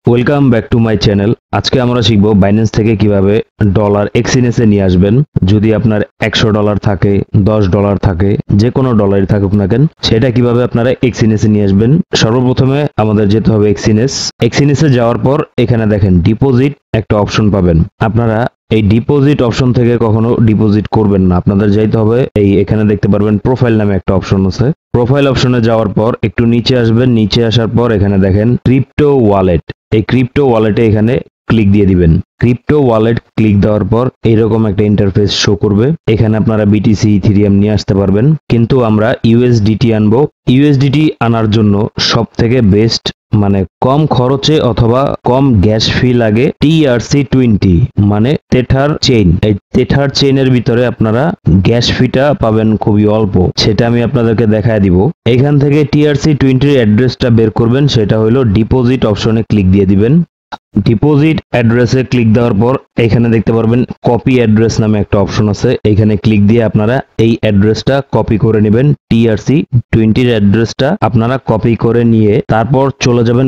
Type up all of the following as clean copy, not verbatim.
Welcome back to my channel. আজকে আমরা শিখব বাইন্যান্স থেকে কিভাবে ডলার এক্সচেঞ্জে নিয়ে আসবেন। যদি আপনার $100 থাকে, $10 থাকে, যে কোনো ডলারই থাকুক না কেন, সেটা কিভাবে আপনারা এক্সচেঞ্জে নিয়ে আসবেন। সর্বপ্রথমে আমাদের যেতে হবে এক্সচেঞ্জে যাওয়ার পর এখানে দেখেন ডিপোজিট একটা অপশন পাবেন। আপনারা এই ডিপোজিট অপশন থেকে কখনো ডিপোজিট করবেন না, আপনাদের যাইতে হবে এখানে দেখতে পারবেন প্রোফাইল নামে একটা অপশন আছে। প্রোফাইল অপশনে যাওয়ার পর একটু নিচে আসবেন, নিচে আসার পর এখানে দেখেন ক্রিপ্টো ওয়ালেট। এই ক্রিপ্টো ওয়ালেটে এখানে ক্লিক দিয়ে দিবেন। ক্রিপ্টো ওয়ালেট ক্লিক দেওয়ার পর এইরকম একটা ইন্টারফেস শো করবে। এখানে আপনারা বিটিসি, ইথেরিয়াম নিয়ে আসতে পারবেন, কিন্তু আমরা ইউএসডিটি আনবো। ইউএসডিটি আনার জন্য সব থেকে বেস্ট মানে কম খরচে অথবা কম গ্যাস ফি লাগে TRC20 মানে তেথার চেইন। এই তেথার চেইনের ভিতরে আপনারা গ্যাস ফিটা পাবেন খুবই অল্প, সেটা আমি আপনাদেরকে দেখায় দিব। এখান থেকে TRC20 এর অ্যাড্রেসটা বের করবেন, সেটা হলো ডিপোজিট অপশনে ক্লিক দিয়ে দিবেন। ডিপোজিট অ্যাড্রেসে ক্লিক দেওয়ার পর এখানে দেখতে পারবেন কপি অ্যাড্রেস নামে একটা অপশন আছে। এখানে ক্লিক দিয়ে আপনারা এই অ্যাড্রেসটা কপি করে নেবেন। TRC20 এর অ্যাড্রেসটা আপনারা কপি করে নিয়ে তারপর চলে যাবেন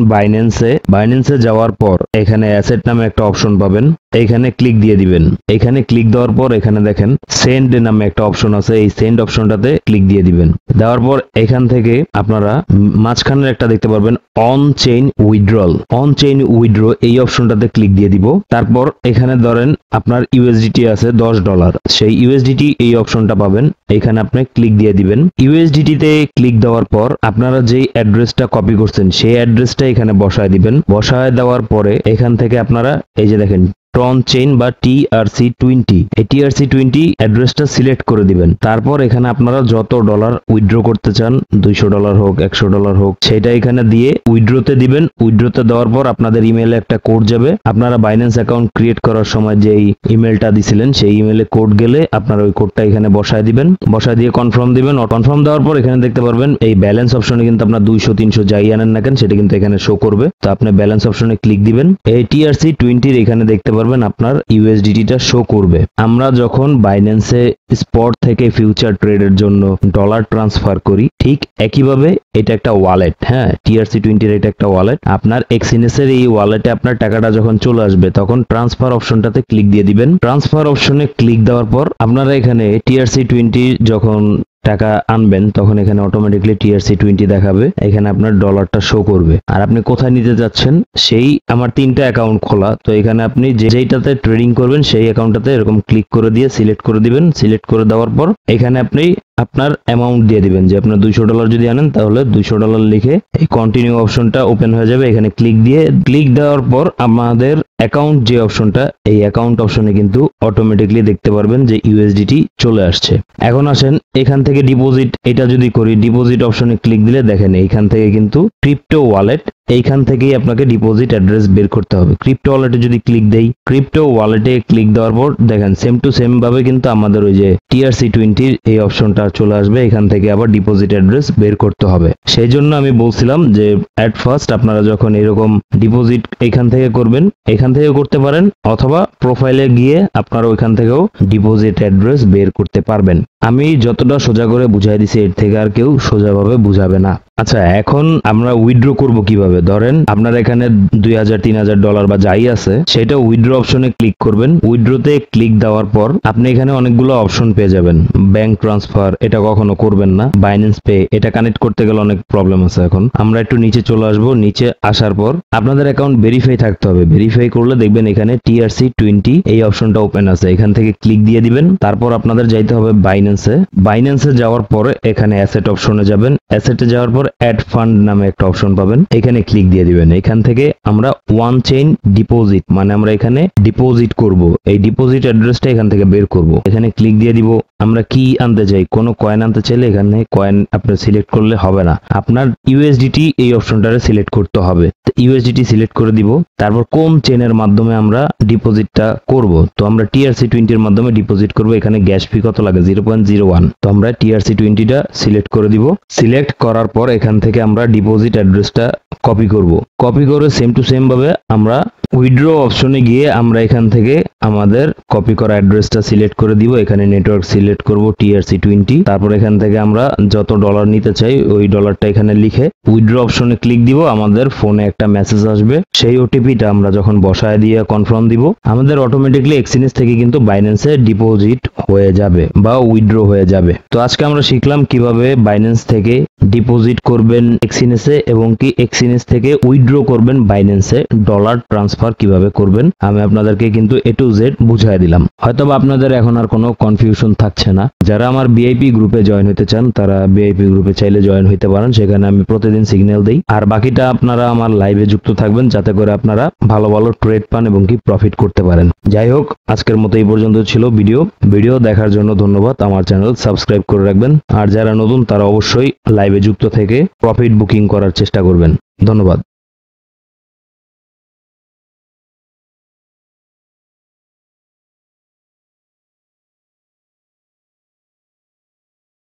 বাইন্যান্সে যাওয়ার পর এখানে অ্যাসেট নামে একটা অপশন পাবেন, এখানে ক্লিক দিয়ে দিবেন। এখানে ক্লিক দেওয়ার পর এখানে দেখেন সেন্ড নামে একটা অপশন আছে, এই সেন্ড অপশনটাতে ক্লিক দিয়ে দিবেন। দেওয়ার পর এখান থেকে আপনারা মাঝখানের একটা দেখতে পারবেন অন চেইন উইথড্র, এই অপশনটাতে ক্লিক দিয়ে দিব। তারপর এখানে ধরেন আপনার ইউএসডিটি আছে $10, সেই ইউএসডিটি এই অপশনটা পাবেন, এখানে আপনি ক্লিক দিয়ে দিবেন। ইউএসডিটি তে ক্লিক দেওয়ার পর আপনারা যেই অ্যাড্রেসটা কপি করছেন সেই অ্যাড্রেসটা এখানে বসায় দিবেন। বসায় দেওয়ার পরে এখান থেকে আপনারা এই যে দেখেন ট্রন চেইন বা TRC20, এই TRC20 অ্যাড্রেসটা সিলেক্ট করে দিবেন। তারপর এখানে আপনারা যত ডলার উইথড্র করতে চান, $200 হোক, $100 হোক, সেটা এখানে দিয়ে উইথড্রতে দিবেন। উইথড্রতে দেওয়ার পর আপনাদের ইমেইলে একটা কোড যাবে। আপনারা বাইন্যান্স অ্যাকাউন্ট ক্রিয়েট করার সময় যেই ইমেলটা দিছিলেন সেই ইমেইলে কোড গেলে আপনারা ওই কোডটা এখানে বসায় দিবেন। বসায় দিয়ে কনফার্ম দিবেন। কনফার্ম দেওয়ার পর এখানে দেখতে পারবেন এই ব্যালেন্স অপশনে কিন্তু আপনার 200-300 যাই আনেন না কেন সেটা কিন্তু এখানে শো করবে। তো আপনি ব্যালেন্স অপশনে ক্লিক দিবেন। এই TRC20 এখানে দেখতে পারবেন আপনার ইউএসডিটিটা শো করবে। আমরা যখন বাইন্যান্সে স্পট থেকে ফিউচার ট্রেডের জন্য ডলার ট্রান্সফার করি, ঠিক একইভাবে এটা একটা ওয়ালেট। হ্যাঁ, TRC20 এর এটা একটা ওয়ালেট। আপনার এক্সচেঞ্জের এই ওয়ালেটে আপনার টাকাটা যখন চলে আসবে তখন ট্রান্সফার অপশনটাতে ক্লিক দিয়ে দিবেন। ট্রান্সফার অপশনে ক্লিক দেওয়ার পর আপনারা এখানে TRC20 যখন টাকা আনবেন তখন এখানে অটোমেটিকলি TRC20 দেখাবে, এখানে আপনার ডলারটা শো করবে। আর আপনি কোথায় নিতে যাচ্ছেন সেই আমার 3টা অ্যাকাউন্ট খোলা, তো এখানে আপনি যেইটাতে ট্রেডিং করবেন সেই অ্যাকাউন্টটাতে এরকম ক্লিক করে দিয়ে সিলেক্ট করে দিবেন। সিলেক্ট করে দেওয়ার পর এখানে আপনি আপনার অ্যামাউন্ট দিয়ে দিবেন, যে আপনার $200 যদি আনেন তাহলে $200 লিখে এই কন্টিনিউ অপশনটা ওপেন হয়ে যাবে। এখানে ক্লিক দেওয়ার পর আমাদের অ্যাকাউন্ট যে অপশনটা, এই অ্যাকাউন্ট অপশনে কিন্তু অটোমেটিকলি দেখতে পারবেন যে ইউএসডিটি চলে আসছে। এখন আসেন এখান থেকে ডিপোজিট, এটা যদি করি ডিপোজিট অপশনে ক্লিক দিলে দেখেন এইখান থেকে কিন্তু ক্রিপ্টো ওয়ালেট, এইখান থেকেই আপনাকে ডিপোজিট অ্যাড্রেস বের করতে হবে। ক্রিপ্টো ওয়ালেটে যদি ক্লিক দেই, ক্রিপ্টো ওয়ালেটে ক্লিক দেওয়ার পর দেখেন সেম টু সেম ভাবে কিন্তু আমাদের ওই যে TRC20 এই অপশনটা চলে আসবে। এখান থেকে আবার ডিপোজিট অ্যাড্রেস বের করতে হবে। সেই জন্য আমি বলছিলাম যে অ্যাট ফার্স্ট আপনারা যখন এরকম ডিপোজিট এখান থেকে করবেন, এখান থেকে করতে পারেন অথবা প্রোফাইলে গিয়ে আপনারা ওইখান থেকেও ডিপোজিট অ্যাড্রেস বের করতে পারবেন। আমি যতটা সোজা করে বুঝাই দিছি এর থেকে আর কেউ সোজাভাবে বুঝাবে না। আচ্ছা, এখন আমরা উইথড্র করব কিভাবে? ধরেন আপনার এখানে $2000-3000 বা যাই আছে সেটা উইথড্র অপশনে ক্লিক করবেন। উইথড্রতে ক্লিক দেওয়ার পর আপনি এখানে অনেকগুলো অপশন পেয়ে যাবেন। ব্যাংক ট্রান্সফার এটা কখনো করবেন না। বাইন্যান্স পে এটা কানেক্ট করতে গেলে অনেক প্রবলেম আছে। এখন আমরা একটু নিচে চলে আসব। নিচে আসার পর আপনাদের অ্যাকাউন্ট ভেরিফাই থাকতে হবে। ভেরিফাই করলে দেখবেন এখানে TRC20 এই অপশনটা ওপেন আছে, এখান থেকে ক্লিক দিয়ে দিবেন। তারপর আপনাদের যাইতে হবে বাইন্যান্সে যাওয়ার পরে এখানে অ্যাসেট অপশনে যাবেন। অ্যাসেটে যাওয়ার পর অ্যাড ফান্ড নামে একটা অপশন পাবেন, এখানে ক্লিক দিয়ে দিবেন। এখান থেকে আমরা ওয়ান চেইন ডিপোজিট মানে আমরা এখানে ডিপোজিট করব, এই ডিপোজিট অ্যাড্রেসটা এখান থেকে বের করব। এখানে ক্লিক দিয়ে দিব। আমরা কি আনতে চাই, কোনো কয়েন আনতে চাইলে এখানে কয়েন আপনি সিলেক্ট করলে হবে না, আপনার ইউএসডিটি এই অপশনটারে সিলেক্ট করতে হবে। ইউএসডিটি সিলেক্ট করে দিব। তারপর কোন চেনের মাধ্যমে আমরা ডিপোজিটটা করব, তো আমরা TRC20 এর মাধ্যমে ডিপোজিট করব। এখানে গ্যাস ফি কত লাগে 0.01, তো আমরা TRC20টা সিলেক্ট করে দিব। সিলেক্ট করার পর এখান থেকে আমরা ডিপোজিট অ্যাড্রেসটা কপি করব। কপি করে সেম টু সেম ভাবে আমরা উইথড্র অপশনে গিয়ে আমরা এখান থেকে আমাদের কপি করা অ্যাড্রেসটা সিলেক্ট করে দিব। এখানে নেটওয়ার্ক সিলেক্ট করব TRC20। তারপর এখান থেকে আমরা যত ডলার নিতে চাই ওই ডলারটা এখানে লিখে উইথড্র অপশনে ক্লিক দিব। আমাদের ফোনে একটা মেসেজ আসবে, সেই ওটিপিটা আমরা যখন বসায় দিয়ে কনফার্ম দিব, আমাদের অটোমেটিকলি এক্সচেঞ্জ থেকে কিন্তু বাইন্যান্সে ডিপোজিট হয়ে যাবে বা উইথড্র হয়ে যাবে। তো আজকে আমরা শিখলাম কিভাবে বাইন্যান্স থেকে ডিপোজিট করবেন এক্সচেঞ্জে এবং কি এক্সচেঞ্জ থেকে উইথড্র করবেন বাইন্যান্সে, ডলার ট্রান্সফার কিভাবে করবেন আমি আপনাদেরকে কিন্তু A to Z বুঝাই দিলাম। হয়তোবা আপনাদের এখন আর কোনো কনফিউশন থাকছে না। যারা আমার VIP গ্রুপে জয়েন হতে চান তারা VIP গ্রুপে চাইলে জয়েন হতে পারেন, সেখানে আমি প্রতিদিন সিগন্যাল দেই। আর বাকিটা আপনারা আমার লাইভে যুক্ত থাকবেন যাতে করে আপনারা ভালো ভালো ট্রেড পান এবং কি প্রফিট করতে পারেন। যাই হোক, আজকের মতো এই পর্যন্ত ছিল ভিডিও দেখার জন্য ধন্যবাদ। আমার চ্যানেল সাবস্ক্রাইব করে রাখবেন, আর যারা নতুন তারা অবশ্যই লাইভে যুক্ত থেকে প্রফিট বুকিং করার চেষ্টা করবেন। ধন্যবাদ।